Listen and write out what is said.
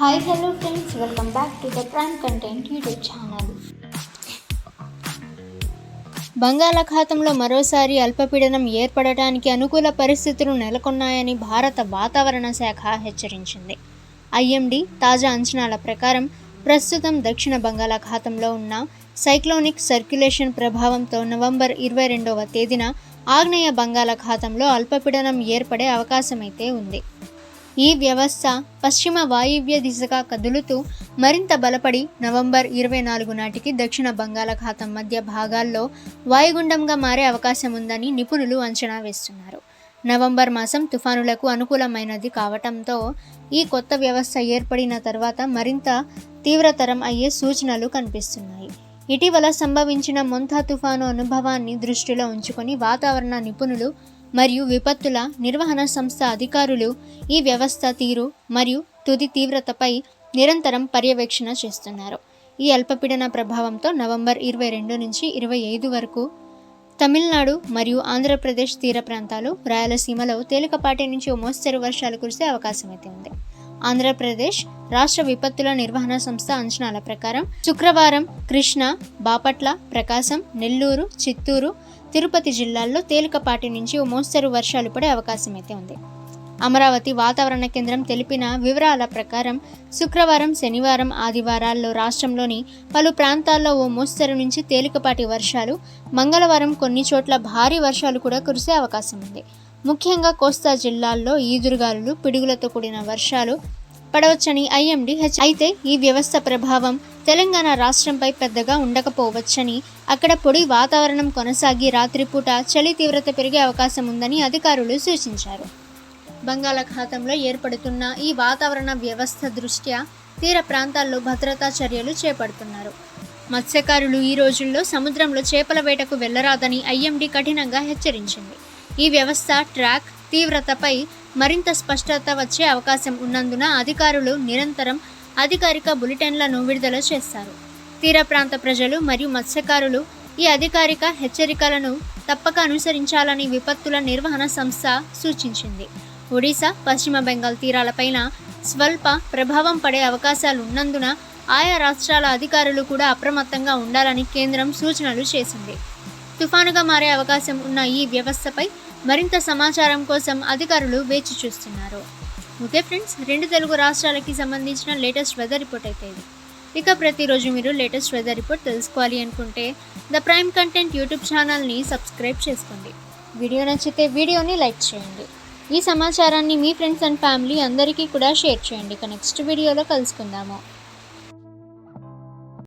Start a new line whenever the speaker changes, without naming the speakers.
Hi, hello friends, welcome back to the Prime Content YouTube channel.
బంగాళాఖాతంలో మరోసారి అల్పపీడనం ఏర్పడటానికి అనుకూల పరిస్థితులు నెలకొన్నాయని భారత వాతావరణ శాఖ హెచ్చరించింది. ఐఎండీ తాజా అంచనాల ప్రకారం ప్రస్తుతం దక్షిణ బంగాళాఖాతంలో ఉన్న సైక్లోనిక్ సర్క్యులేషన్ ప్రభావంతో నవంబర్ 22వ తేదీన ఆగ్నేయ బంగాళాఖాతంలో అల్పపీడనం ఏర్పడే అవకాశమైతే ఉంది. ఈ వ్యవస్థ పశ్చిమ వాయువ్య దిశగా కదులుతూ మరింత బలపడి నవంబర్ 24 నాటికి దక్షిణ బంగాళాఖాతం మధ్య భాగాల్లో వాయుగుండంగా మారే అవకాశం ఉందని నిపుణులు అంచనా వేస్తున్నారు. నవంబర్ మాసం తుఫానులకు అనుకూలమైనది కావటంతో ఈ కొత్త వ్యవస్థ ఏర్పడిన తర్వాత మరింత తీవ్రతరం అయ్యే సూచనలు కనిపిస్తున్నాయి. ఇటీవల సంభవించిన మొంతా తుఫాను అనుభవాన్ని దృష్టిలో ఉంచుకొని వాతావరణ నిపుణులు మరియు విపత్తుల నిర్వహణ సంస్థ అధికారులు ఈ వ్యవస్థ తీరు మరియు తుది తీవ్రతపై నిరంతరం పర్యవేక్షణ చేస్తున్నారు. ఈ అల్పపీడన ప్రభావంతో నవంబర్ 22 నుంచి 25 వరకు తమిళనాడు మరియు ఆంధ్రప్రదేశ్ తీర ప్రాంతాలు, రాయలసీమలో తేలికపాటి నుంచి ఓ మోస్తరు వర్షాలు కురిసే అవకాశం అయితే ఉంది. ఆంధ్రప్రదేశ్ రాష్ట్ర విపత్తుల నిర్వహణ సంస్థ అంచనాల ప్రకారం శుక్రవారం కృష్ణా, బాపట్ల, ప్రకాశం, నెల్లూరు, చిత్తూరు, తిరుపతి జిల్లాల్లో తేలికపాటి నుంచి ఓ మోస్తరు వర్షాలు పడే అవకాశం అయితే ఉంది. అమరావతి వాతావరణ కేంద్రం తెలిపిన వివరాల ప్రకారం శుక్రవారం, శనివారం, ఆదివారాల్లో రాష్ట్రంలోని పలు ప్రాంతాల్లో ఓ మోస్తరు నుంచి తేలికపాటి వర్షాలు, మంగళవారం కొన్ని చోట్ల భారీ వర్షాలు కూడా కురిసే అవకాశం ఉంది. ముఖ్యంగా కోస్తా జిల్లాల్లో ఈదురుగాలులు, పిడుగులతో కూడిన వర్షాలు పడవచ్చని ఐఎండీ అయితే ఈ వ్యవస్థ ప్రభావం తెలంగాణ రాష్ట్రంపై పెద్దగా ఉండకపోవచ్చని, అక్కడ పొడి వాతావరణం కొనసాగి రాత్రిపూట చలి తీవ్రత పెరిగే అవకాశం ఉందని అధికారులు సూచించారు. బంగాళాఖాతంలో ఏర్పడుతున్న ఈ వాతావరణ వ్యవస్థ దృష్ట్యా తీర ప్రాంతాల్లో భద్రతా చర్యలు చేపడుతున్నారు. మత్స్యకారులు ఈ రోజుల్లో సముద్రంలో చేపల వేటకు వెళ్లరాదని ఐఎండీ కఠినంగా హెచ్చరించింది. ఈ వ్యవస్థ ట్రాక్, తీవ్రతపై మరింత స్పష్టత వచ్చే అవకాశం ఉన్నందున అధికారులు నిరంతరం అధికారిక బులెటిన్లను విడుదల చేస్తారు. తీర ప్రాంత ప్రజలు మరియు మత్స్యకారులు ఈ అధికారిక హెచ్చరికలను తప్పక అనుసరించాలని విపత్తుల నిర్వహణ సంస్థ సూచించింది. ఒడిశా, పశ్చిమ బెంగాల్ తీరాలపైన స్వల్ప ప్రభావం పడే అవకాశాలు ఉన్నందున ఆయా రాష్ట్రాల అధికారులు కూడా అప్రమత్తంగా ఉండాలని కేంద్రం సూచనలు చేసింది. తుఫానుగా మారే అవకాశం ఉన్న ఈ వ్యవస్థపై మరింత సమాచారం కోసం అధికారులు వేచి చూస్తున్నారు. ఓకే ఫ్రెండ్స్, 2 తెలుగు రాష్ట్రాలకి సంబంధించిన లేటెస్ట్ వెదర్ రిపోర్ట్ అయితే ఇది. ఇక ప్రతిరోజు మీరు లేటెస్ట్ వెదర్ రిపోర్ట్ తెలుసుకోవాలి అనుకుంటే ద ప్రైమ్ కంటెంట్ యూట్యూబ్ ఛానల్ని సబ్స్క్రైబ్ చేసుకోండి. వీడియో నచ్చితే వీడియోని లైక్ చేయండి. ఈ సమాచారాన్ని మీ ఫ్రెండ్స్ అండ్ ఫ్యామిలీ అందరికీ కూడా షేర్ చేయండి. ఇక నెక్స్ట్ వీడియోలో కలుసుకుందాము.